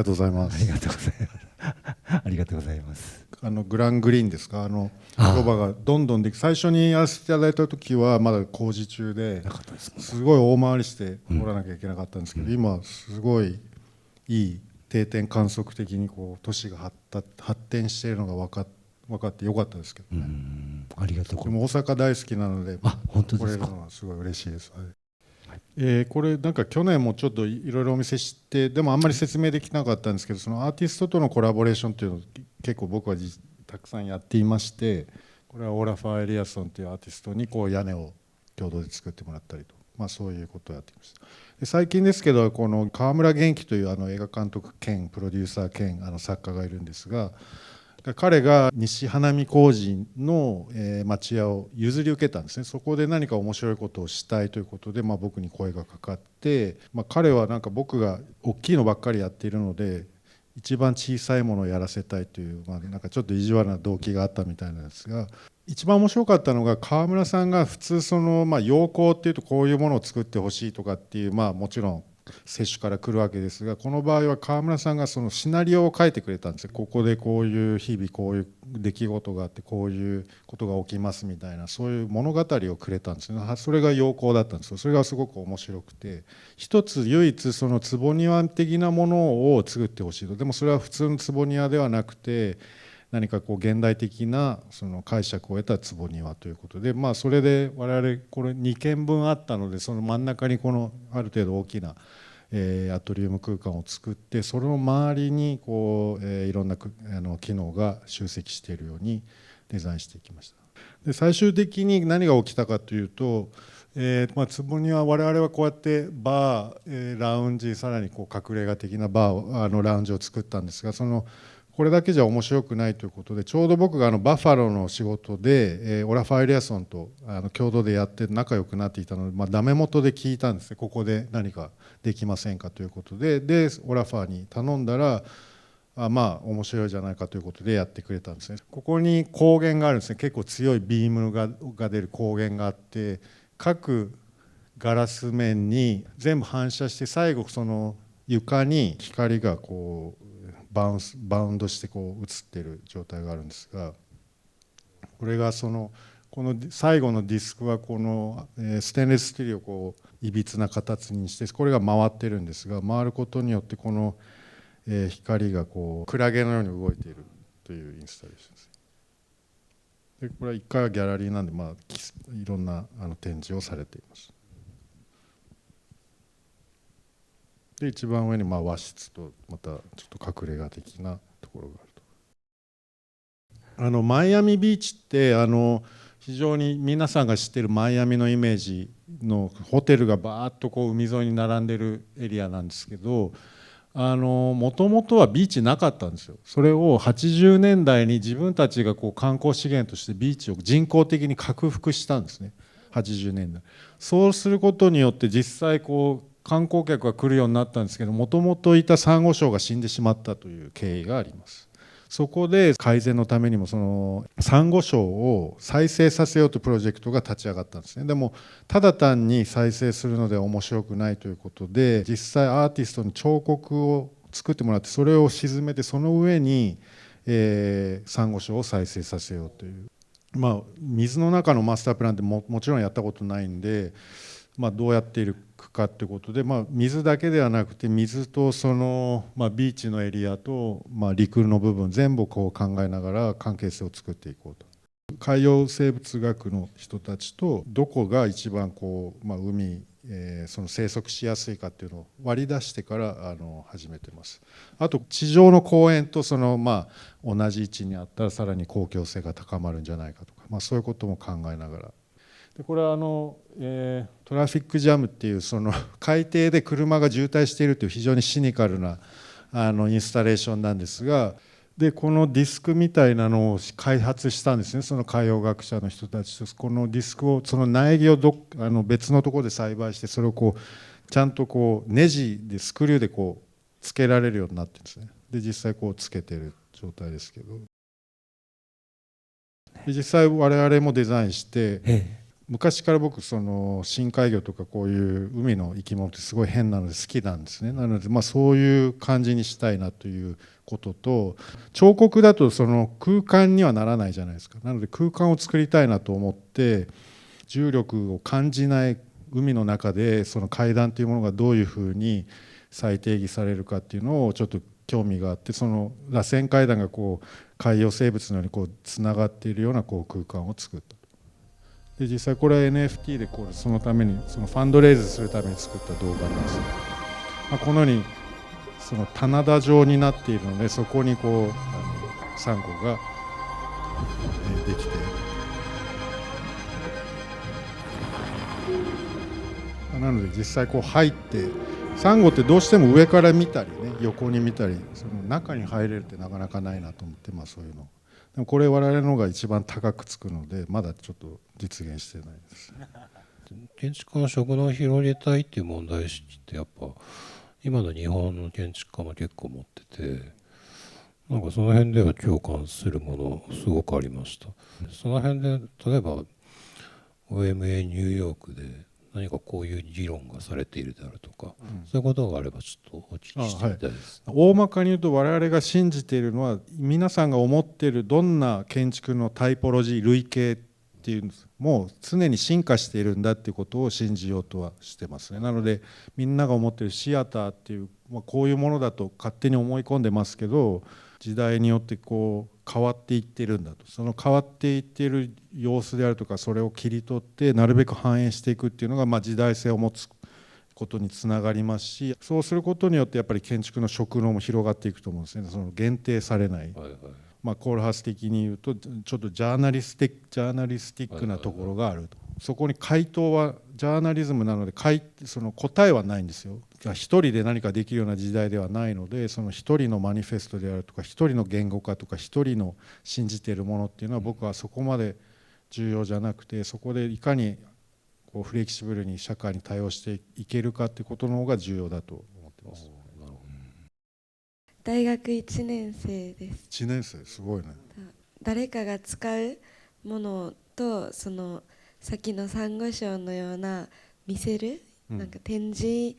がとうございまありがす。とうございます。ありがとうございます。グラングリーンですか、広場がどんどんでき、最初にやらせていただいた時はまだ工事中で、なかったですもんね。すごい大回りして掘らなきゃいけなかったんですけど、今すごいいい定点観測的にこう都市が発展しているのが分かってよかったですけどね。ありがとうごでざいます。も大阪大好きなので、本当ですか。来れるのはすごい嬉しいです。はい。これなんか去年もちょっといろいろお見せして、でもあんまり説明できなかったんですけど、そのアーティストとのコラボレーションというのを結構僕はたくさんやっていまして、これはオラファー・エリアソンというアーティストにこう屋根を共同で作ってもらったりと、そういうことをやってきました。で最近ですけど、この川村元気という映画監督兼プロデューサー兼作家がいるんですが、彼が西花見小路の町屋を譲り受けたんですね。そこで何か面白いことをしたいということで、僕に声がかかって、彼はなんか僕が大きいのばっかりやっているので一番小さいものをやらせたいという、なんかちょっと意地悪な動機があったみたいなんですが、一番面白かったのが川村さんが普通陽光っていうとこういうものを作ってほしいとかっていう、もちろん接種から来るわけですが、この場合は川村さんがそのシナリオを書いてくれたんですよ。ここでこういう日々こういう出来事があってこういうことが起きますみたいな、そういう物語をくれたんですよね。それが陽光だったんですよ。それがすごく面白くて、一つ唯一その坪庭的なものを作ってほしいと。でもそれは普通の坪庭ではなくて、何かこう現代的なその解釈を得た坪庭ということで、それで我々これ2軒分あったので、その真ん中にこのある程度大きなアトリウム空間を作って、その周りにこういろんな機能が集積しているようにデザインしていきました。で最終的に何が起きたかというと、坪庭我々はこうやってバー、ラウンジ、さらにこう隠れ家的なバーラウンジを作ったんですが、これだけじゃ面白くないということで、ちょうど僕がバッファローの仕事で、オラファー・エリアソンと共同でやって仲良くなっていたので、ダメ元で聞いたんですね。ここで何かできませんかということで、オラファーに頼んだら、面白いじゃないかということでやってくれたんですね。ここに光源があるんですね。結構強いビームが出る光源があって、各ガラス面に全部反射して、最後その床に光がこうバウンドしてこう映っている状態があるんですが、これがこの最後のディスクはこのステンレススチールをこういびつな形にして、これが回ってるんですが、回ることによってこの光がこうクラゲのように動いているというインスタレーションです。でこれは1階はギャラリーなんで、いろんな展示をされています。で一番上に和室とまたちょっと隠れ家的なところがあると。マイアミビーチって非常に皆さんが知っているマイアミのイメージのホテルがバーッとこう海沿いに並んでるエリアなんですけど、もともとはビーチなかったんですよ。それを80年代に自分たちがこう観光資源としてビーチを人工的に拡幅したんですね。80年代。そうすることによって実際こう観光客が来るようになったんですけど、もともといたサンゴ礁が死んでしまったという経緯があります。そこで改善のためにもそのサンゴ礁を再生させようというプロジェクトが立ち上がったんですね。でもただ単に再生するのでは面白くないということで、実際アーティストに彫刻を作ってもらって、それを沈めてその上に、サンゴ礁を再生させようという、水の中のマスタープランってもちろんやったことないんで、どうやっていくかということで、水だけではなくて水とその、ビーチのエリアと、陸の部分全部こう考えながら関係性を作っていこうと。海洋生物学の人たちとどこが一番こう、海、その生息しやすいかっていうのを割り出してから始めてます。あと地上の公園と同じ位置にあったらさらに公共性が高まるんじゃないかとか、そういうことも考えながら。でこれはトラフィックジャムっていうその海底で車が渋滞しているという非常にシニカルなインスタレーションなんですが、でこのディスクみたいなのを開発したんですね。その海洋学者の人たちとこのディスクをその苗木を別のところで栽培して、それをこうちゃんとこうネジでスクリューでこうつけられるようになってるんですね。で実際こうつけてる状態ですけど、で実際我々もデザインして、昔から僕その深海魚とかこういう海の生き物ってすごい変なので好きなんですね。なのでそういう感じにしたいなということと、彫刻だとその空間にはならないじゃないですか。なので空間を作りたいなと思って、重力を感じない海の中でその階段というものがどういうふうに再定義されるかっていうのをちょっと興味があって、その螺旋階段がこう海洋生物のようにこうつながっているようなこう空間を作った。で実際これは NFT でこうそのためにそのファンドレイズするために作った動画なんですよ。このようにその棚田状になっているので、そこにこうサンゴができて、なので実際こう入って、サンゴってどうしても上から見たりね、横に見たり、その中に入れるってなかなかないなと思って、そういうの。でもこれ我々の方が一番高くつくので、まだちょっと実現してないです。建築家の職能を広げたいっていう問題意識ってやっぱ今の日本の建築家も結構持ってて、なんかその辺では共感するものすごくありました。その辺で例えば OMA ニューヨークで何かこういう議論がされているであるとか、そういうことがあればちょっとお聞きしてみたいです。大まかに言うと我々が信じているのは、皆さんが思っているどんな建築のタイポロジー、類型っていうのも常に進化しているんだっていうことを信じようとはしてますね。なのでみんなが思っているシアターっていう、こういうものだと勝手に思い込んでますけど、時代によってこう変わっていってるんだと。その変わっていっている様子であるとか、それを切り取ってなるべく反映していくっていうのが時代性を持つことにつながりますし、そうすることによってやっぱり建築の職能も広がっていくと思うんですね。その限定されない、コールハス的に言うとちょっとジャーナリスティックなところがあると。そこに回答はジャーナリズムなので、その答えはないんですよ。一人で何かできるような時代ではないので、その一人のマニフェストであるとか、一人の言語化とか、一人の信じているものっていうのは僕はそこまで重要じゃなくて、そこでいかにこうフレキシブルに社会に対応していけるかっていうことの方が重要だと思ってます。大学1年生です。1年生、すごいね。誰かが使うものと、その先のサンゴ礁のような見せる、なんか展示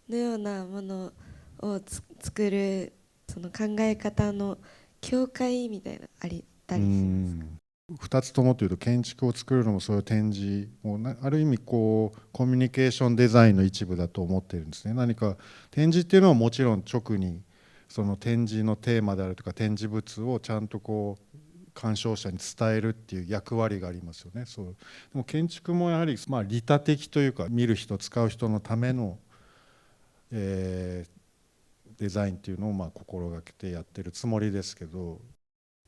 のようなものを作る、その考え方の境界みたいなあったりしますか？2つともというと、建築を作るのもそういう展示もある意味こうコミュニケーションデザインの一部だと思っているんですね。何か展示っていうのはもちろん直にその展示のテーマであるとか展示物をちゃんとこう鑑賞者に伝えるっていう役割がありますよね。そうでも建築もやはり利他的というか、見る人使う人のための、デザインっていうのを心がけてやってるつもりですけど。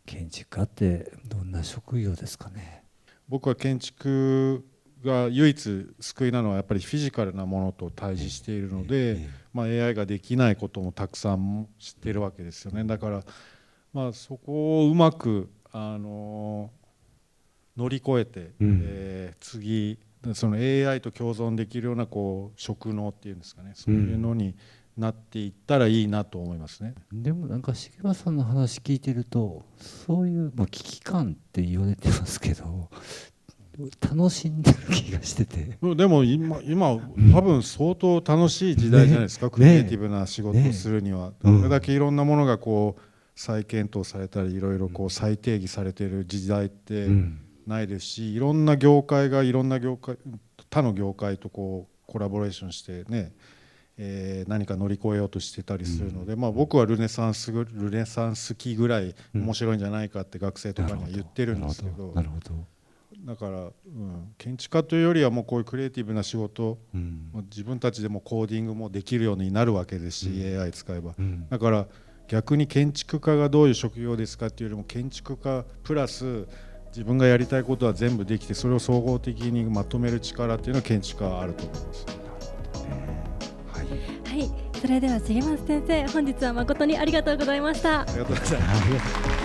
建築家ってどんな職業ですかね？僕は建築が唯一救いなのはやっぱりフィジカルなものと対峙しているので、AI ができないこともたくさん知っているわけですよね。だからそこをうまく乗り越えて、次その AI と共存できるようなこう職能っていうんですかね、そういうのになっていったらいいなと思いますね。でもなんか重松さんの話聞いてると、そういう危機感って言われてますけど、楽しんでる気がしてて。でも今多分相当楽しい時代じゃないですか、クリエイティブな仕事をするには。これだけいろんなものがこう再検討されたり、いろいろこう再定義されている時代ってないですし、いろんな業界が他の業界とこうコラボレーションしてね、何か乗り越えようとしてたりするので、僕はルネサンス期ぐらい面白いんじゃないかって学生とかには言ってるんですけど、だから、建築家というよりはもうこういうクリエイティブな仕事、自分たちでもコーディングもできるようになるわけですし、AI 使えば、だから逆に建築家がどういう職業ですかっていうよりも、建築家プラス自分がやりたいことは全部できて、それを総合的にまとめる力っていうのは建築家はあると思います。はい、それでは重松先生、本日は誠にありがとうございました。ありがとうございます。